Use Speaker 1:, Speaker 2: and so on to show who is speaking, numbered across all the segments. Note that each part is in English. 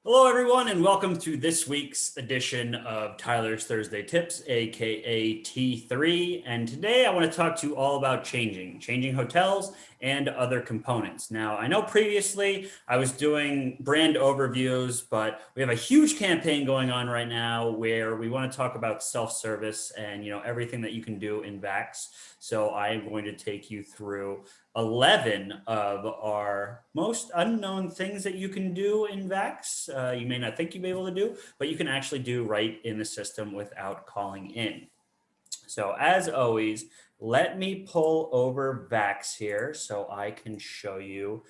Speaker 1: Hello, everyone, and welcome to this week's edition of Tyler's Thursday Tips, aka T3. And today I want to talk to you all about changing hotels and other components. Now, I know previously I was doing brand overviews, but we have a huge campaign going on right now where we want to talk about self-service and everything that you can do in Vax. So I'm going to take you through 11 of our most unknown things that you can do in Vax. You may not think you'll be able to do, but you can actually do right in the system without calling in. So as always, let me pull over Vax here so I can show you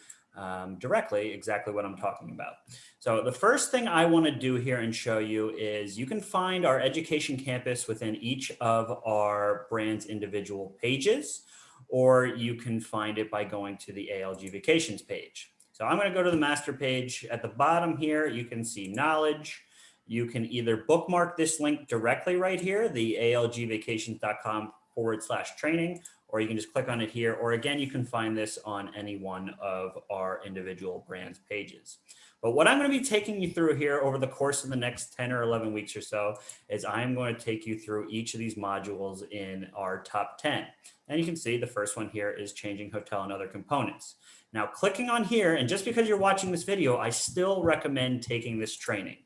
Speaker 1: directly exactly what I'm talking about. So the first thing I want to do here and show you is you can find our education campus within each of our brand's individual pages, or you can find it by going to the ALG Vacations page. So I'm going to go to the master page. At the bottom here, you can see knowledge. You can either bookmark this link directly right here, the algvacations.com/training, or you can just click on it here. Or again, you can find this on any one of our individual brands pages. But what I'm going to be taking you through here over the course of the next 10 or 11 weeks or so is I'm going to take you through each of these modules in our top 10. And you can see the first one here is changing hotel and other components. Now, clicking on here, and just because you're watching this video, I still recommend taking this training.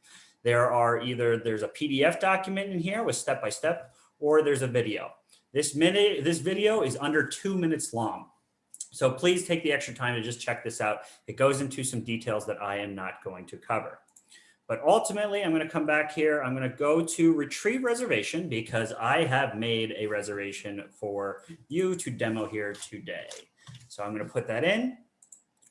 Speaker 1: There's a PDF document in here with step-by-step, or there's a video. This video is under 2 minutes long. So please take the extra time to just check this out. It goes into some details that I am not going to cover. But ultimately, I'm going to come back here. I'm going to go to retrieve reservation because I have made a reservation for you to demo here today. So I'm going to put that in.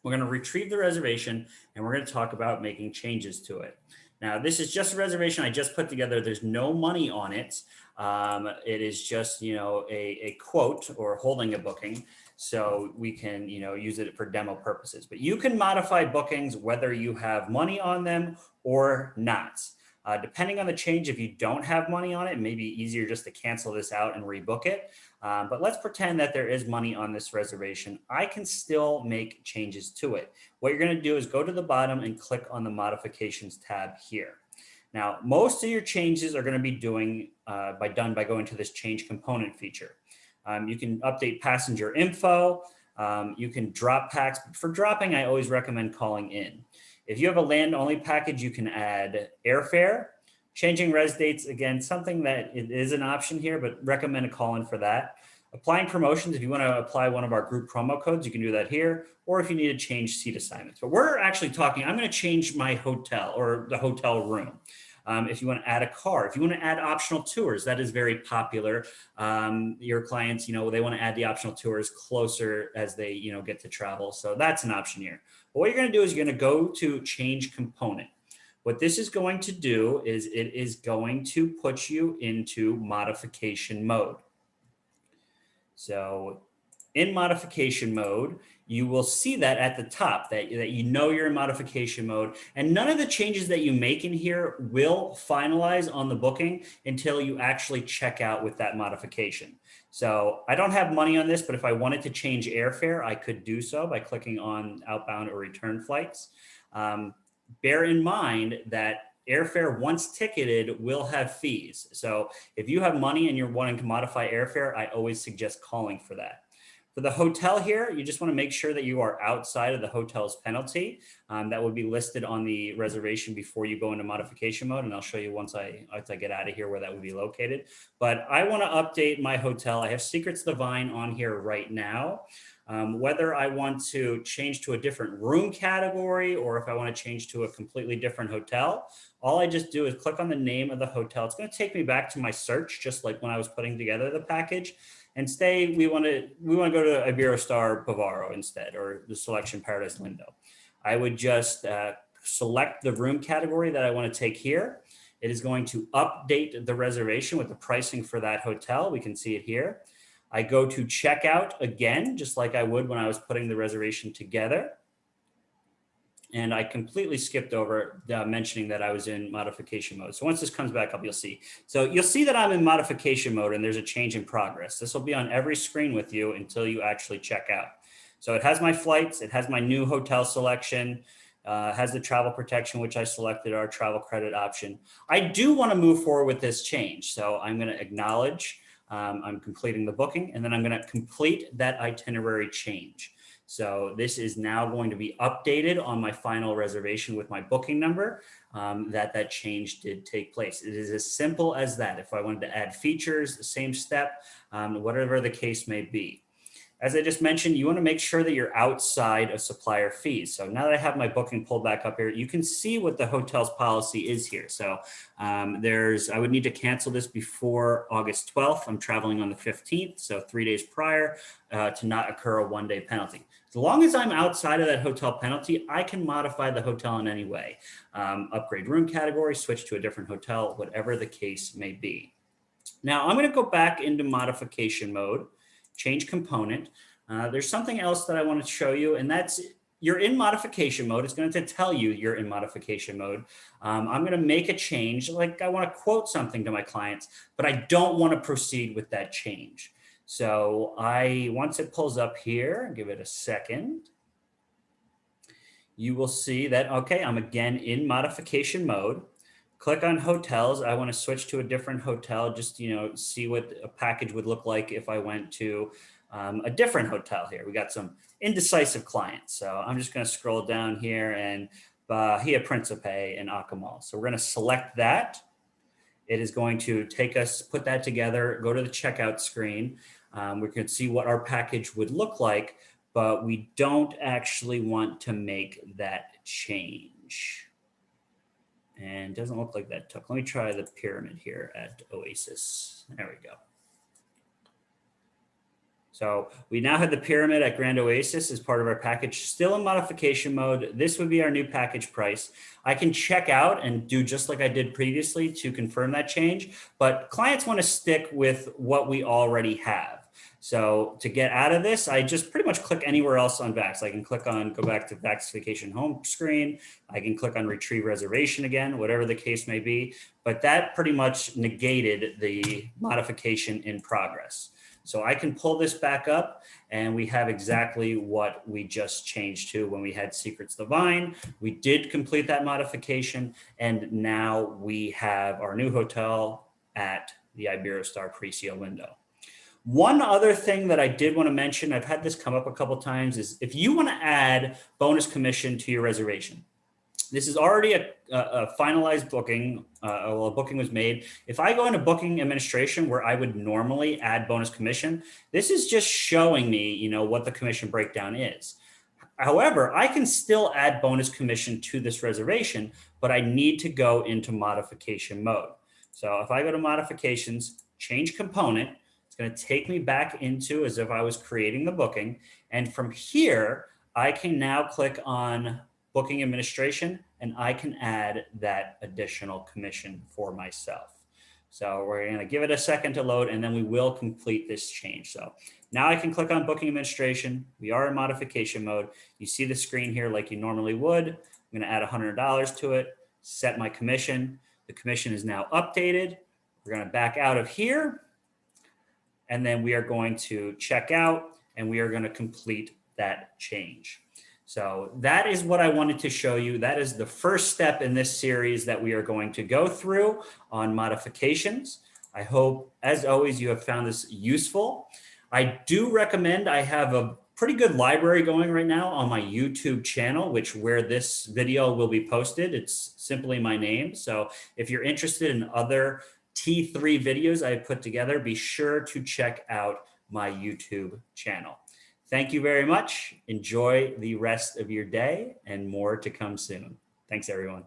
Speaker 1: We're going to retrieve the reservation and we're going to talk about making changes to it. Now, this is just a reservation I just put together. There's no money on it. It is just, a quote or holding a booking. So we can, use it for demo purposes. But you can modify bookings whether you have money on them or not. Depending on the change, if you don't have money on it, it may be easier just to cancel this out and rebook it. But let's pretend that there is money on this reservation. I can still make changes to it. What you're going to do is go to the bottom and click on the modifications tab here. Now, most of your changes are going to be done by going to this change component feature. You can update passenger info. You can drop packs. For dropping, I always recommend calling in. If you have a land-only package, you can add airfare. Changing res dates, again, something that it is an option here, but recommend a call-in for that. Applying promotions, if you want to apply one of our group promo codes, you can do that here, or if you need to change seat assignments. But we're actually talking, I'm going to change my hotel or the hotel room. If you want to add a car, if you want to add optional tours, that is very popular. Your clients, they want to add the optional tours closer as they, get to travel. So that's an option here. But what you're going to do is you're going to go to change component. What this is going to do is it is going to put you into modification mode. So in modification mode, you will see that at the top that you're in modification mode, and none of the changes that you make in here will finalize on the booking until you actually check out with that modification. So I don't have money on this, but if I wanted to change airfare, I could do so by clicking on outbound or return flights. Bear in mind that airfare, once ticketed, will have fees. So if you have money and you're wanting to modify airfare, I always suggest calling for that. For the hotel here, you just want to make sure that you are outside of the hotel's penalty. That would be listed on the reservation before you go into modification mode, and I'll show you once I get out of here where that would be located. But I want to update my hotel. I have Secrets Divine on here right now. Whether I want to change to a different room category or if I want to change to a completely different hotel, all I just do is click on the name of the hotel. It's going to take me back to my search, just like when I was putting together the package. And we want to go to Iberostar Bavaro instead, or the Selection Paradise Lindo. I would just select the room category that I want to take here. It is going to update the reservation with the pricing for that hotel. We can see it here. I go to checkout again, just like I would when I was putting the reservation together. And I completely skipped over mentioning that I was in modification mode. So once this comes back up, you'll see. So you'll see that I'm in modification mode and there's a change in progress. This will be on every screen with you until you actually check out. So it has my flights. It has my new hotel selection. has the travel protection, which I selected, our travel credit option. I do want to move forward with this change. So I'm going to acknowledge I'm completing the booking, and then I'm going to complete that itinerary change. So this is now going to be updated on my final reservation with my booking number, that change did take place. It is as simple as that. If I wanted to add features, the same step, whatever the case may be. As I just mentioned, you want to make sure that you're outside of supplier fees. So now that I have my booking pulled back up here, you can see what the hotel's policy is here. So I would need to cancel this before August 12th. I'm traveling on the 15th, so 3 days prior, to not occur a one-day penalty. As long as I'm outside of that hotel penalty, I can modify the hotel in any way. Upgrade room category, switch to a different hotel, whatever the case may be. Now I'm going to go back into modification mode. Change component. There's something else that I want to show you, and that's you're in modification mode. It's going to tell you you're in modification mode. I'm going to make a change. Like I want to quote something to my clients, but I don't want to proceed with that change. So once it pulls up here, give it a second, you will see that, okay, I'm again in modification mode. Click on hotels. I want to switch to a different hotel, just, see what a package would look like if I went to a different hotel here. We got some indecisive clients. So I'm just going to scroll down here, and Bahia Principe and Acamal. So we're going to select that. It is going to take us, put that together, go to the checkout screen. We can see what our package would look like, but we don't actually want to make that change. And it doesn't look like that took. Let me try the pyramid here at Oasis. There we go. So we now have the pyramid at Grand Oasis as part of our package, still in modification mode. This would be our new package price. I can check out and do just like I did previously to confirm that change, but clients want to stick with what we already have. So to get out of this, I just pretty much click anywhere else on Vax. I can click on, go back to Vax Vacation home screen. I can click on retrieve reservation again, whatever the case may be. But that pretty much negated the modification in progress. So I can pull this back up, and we have exactly what we just changed to when we had Secrets Divine. We did complete that modification, and now we have our new hotel at the Iberostar pre-sale window. One other thing that I did want to mention, I've had this come up a couple times, is if you want to add bonus commission to your reservation. This is already a finalized booking. A booking was made. If I go into booking administration where I would normally add bonus commission, this is just showing me, what the commission breakdown is. However, I can still add bonus commission to this reservation, but I need to go into modification mode. So if I go to modifications, change component, it's going to take me back into as if I was creating the booking. And from here, I can now click on booking administration, and I can add that additional commission for myself. So we're going to give it a second to load, and then we will complete this change. So now I can click on booking administration. We are in modification mode. You see the screen here like you normally would. I'm going to add $100 to it, set my commission. The commission is now updated. We're going to back out of here, and then we are going to check out, and we are going to complete that change. So that is what I wanted to show you. That is the first step in this series that we are going to go through on modifications. I hope, as always, you have found this useful. I do recommend, I have a pretty good library going right now on my YouTube channel, where this video will be posted. It's simply my name. So if you're interested in other T3 videos I put together, be sure to check out my YouTube channel. Thank you very much. Enjoy the rest of your day, and more to come soon. Thanks, everyone.